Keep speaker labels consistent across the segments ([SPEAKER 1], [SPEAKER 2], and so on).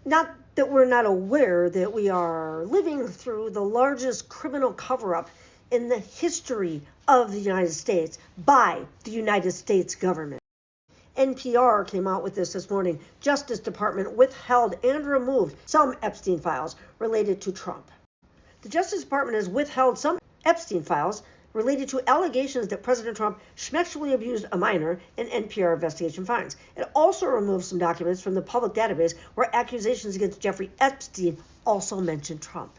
[SPEAKER 1] Not that we're not aware that we are living through the largest criminal cover-up in the history of the United States by the United States government. NPR came out with this morning. Justice Department withheld and removed some Epstein files related to Trump. The Justice Department has withheld some Epstein files related to allegations that President Trump sexually abused a minor in NPR Investigation Files. It also removed some documents from the public database where accusations against Jeffrey Epstein also mentioned Trump.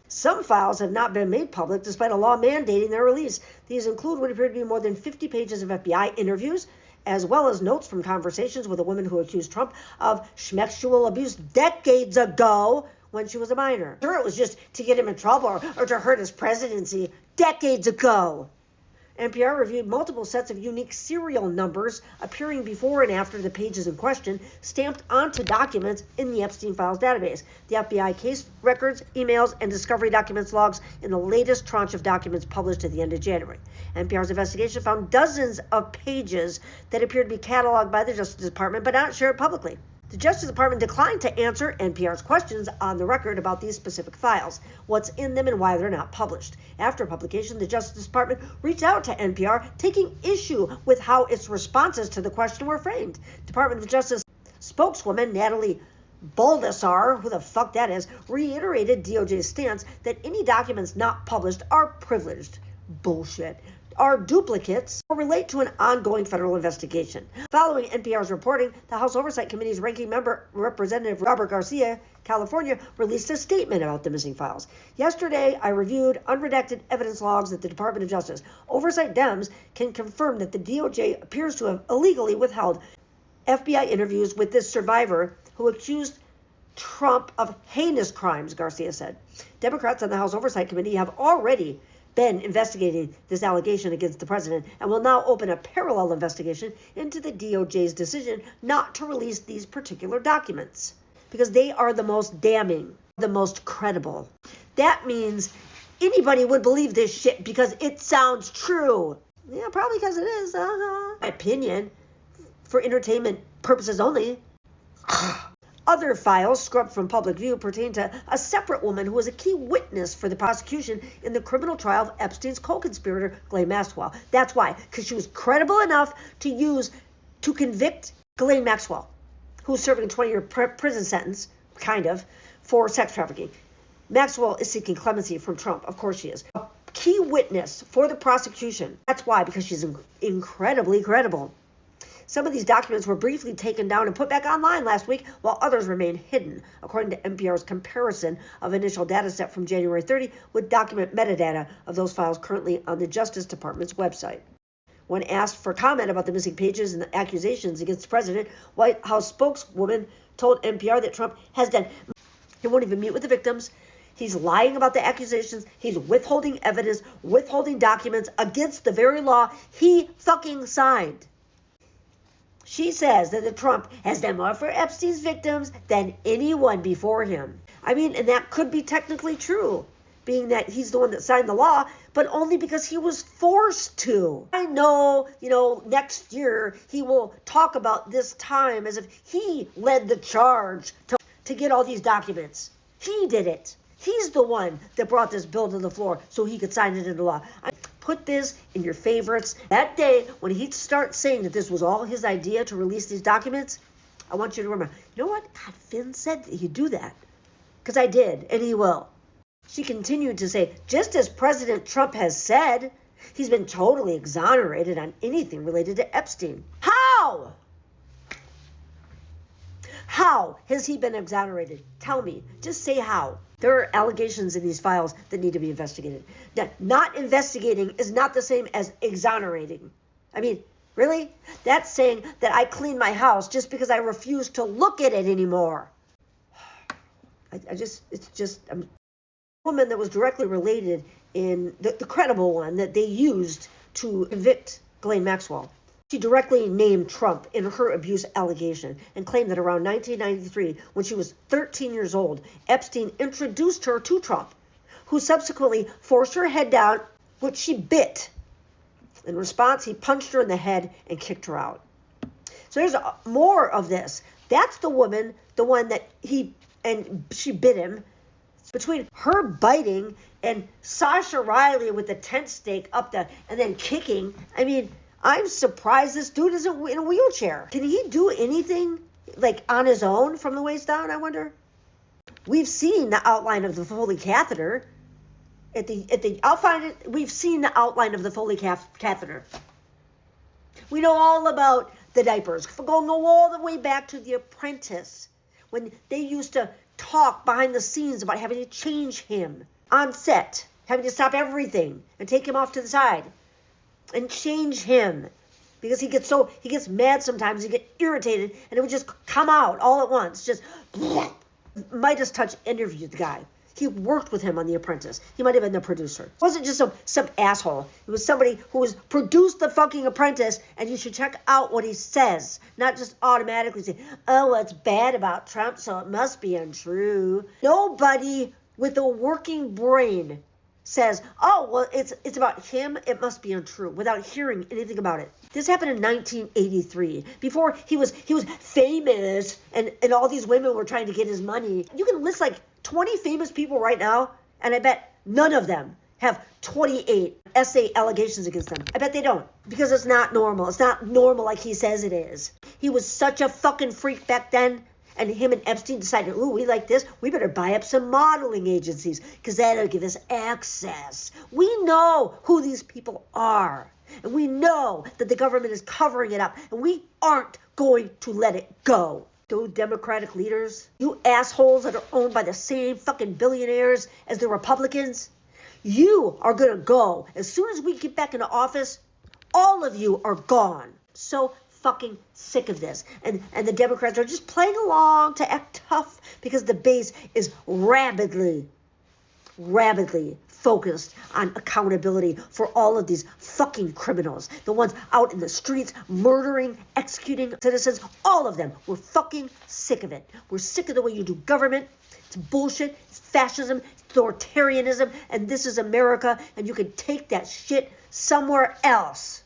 [SPEAKER 1] Some files have not been made public despite a law mandating their release. These include what appear to be more than 50 pages of FBI interviews, as well as notes from conversations with a woman who accused Trump of sexual abuse decades ago when she was a minor. Sure, it was just to get him in trouble or to hurt his presidency decades ago. NPR reviewed multiple sets of unique serial numbers appearing before and after the pages in question, stamped onto documents in the Epstein Files database. The FBI case records, emails, and discovery documents logs in the latest tranche of documents published at the end of January. NPR's investigation found dozens of pages that appeared to be cataloged by the Justice Department but not shared publicly. The Justice Department declined to answer NPR's questions on the record about these specific files, what's in them and why they're not published. After publication, the Justice Department reached out to NPR, taking issue with how its responses to the question were framed. Department of Justice spokeswoman Natalie Baldessar, who the fuck that is, reiterated DOJ's stance that any documents not published are privileged. Bullshit. Are duplicates or relate to an ongoing federal investigation. Following NPR's reporting, the House Oversight Committee's ranking member, Representative Robert Garcia, California, released a statement about the missing files. Yesterday, I reviewed unredacted evidence logs at the Department of Justice. Oversight Dems can confirm that the DOJ appears to have illegally withheld FBI interviews with this survivor who accused Trump of heinous crimes, Garcia said. Democrats on the House Oversight Committee have already been investigating this allegation against the president and will now open a parallel investigation into the DOJ's decision not to release these particular documents because they are the most damning, the most credible. That means anybody would believe this shit because it sounds true. Yeah, probably because it is. My opinion, for entertainment purposes only. Other files scrubbed from public view pertain to a separate woman who was a key witness for the prosecution in the criminal trial of Epstein's co-conspirator, Ghislaine Maxwell. That's why, because she was credible enough to convict Ghislaine Maxwell, who's serving a 20-year prison sentence, kind of, for sex trafficking. Maxwell is seeking clemency from Trump. Of course she is. A key witness for the prosecution. That's why, because she's incredibly credible. Some of these documents were briefly taken down and put back online last week, while others remain hidden, according to NPR's comparison of initial data set from January 30 with document metadata of those files currently on the Justice Department's website. When asked for comment about the missing pages and the accusations against the president, White House spokeswoman told NPR that Trump has done. He won't even meet with the victims. He's lying about the accusations. He's withholding evidence, withholding documents against the very law he fucking signed. She says that Trump has done more for Epstein's victims than anyone before him. I mean, and that could be technically true, being that he's the one that signed the law, but only because he was forced to. I know, next year he will talk about this time as if he led the charge to get all these documents. He did it. He's the one that brought this bill to the floor so he could sign it into law. Put this in your favorites. That day, when he starts saying that this was all his idea to release these documents, I want you to remember, you know what? Finn said that he'd do that. Because I did, and he will. She continued to say, just as President Trump has said, he's been totally exonerated on anything related to Epstein. How? How has he been exonerated? Tell me. Just say how. There are allegations in these files that need to be investigated. Now, not investigating is not the same as exonerating. I mean, really? That's saying that I clean my house just because I refuse to look at it anymore. A woman that was directly related in the credible one that they used to convict Ghislaine Maxwell. She directly named Trump in her abuse allegation and claimed that around 1993, when she was 13 years old, Epstein introduced her to Trump, who subsequently forced her head down, which she bit. In response, he punched her in the head and kicked her out. So there's more of this. That's the woman, the one that he and she bit him. Between her biting and Sasha Riley with the tent stake up the and then kicking, I mean, I'm surprised this dude isn't in a wheelchair. Can he do anything like on his own from the waist down, I wonder? We've seen the outline of the Foley catheter. I'll find it. We've seen the outline of the Foley catheter. We know all about the diapers, going all the way back to The Apprentice, when they used to talk behind the scenes about having to change him on set, having to stop everything and take him off to the side and change him because he gets mad sometimes, he gets irritated, and it would just come out all at once. Just Midas Touch interviewed the guy. He worked with him on The Apprentice. He might have been the producer. It wasn't just some asshole. It was somebody who was produced The fucking Apprentice, and you should check out what he says, not just automatically say, oh, what's bad about Trump, so it must be untrue. Nobody with a working brain says, oh, well, it's about him, it must be untrue, without hearing anything about it. This happened in 1983, before he was famous, and all these women were trying to get his money. You can list like 20 famous people right now, and I bet none of them have 28 essay allegations against them. I bet they don't, because it's not normal. It's not normal like he says it is. He was such a fucking freak back then, and him and Epstein decided, ooh, we like this, we better buy up some modeling agencies, because that'll give us access. We know who these people are, and we know that the government is covering it up, and we aren't going to let it go. Those Democratic leaders, you assholes that are owned by the same fucking billionaires as the Republicans, you are going to go. As soon as we get back into office, all of you are gone. So fucking sick of this. And the Democrats are just playing along to act tough because the base is rabidly focused on accountability for all of these fucking criminals. The ones out in the streets murdering, executing citizens, all of them. We're fucking sick of it. We're sick of the way you do government. It's bullshit. It's fascism. It's authoritarianism. And this is America. And you can take that shit somewhere else.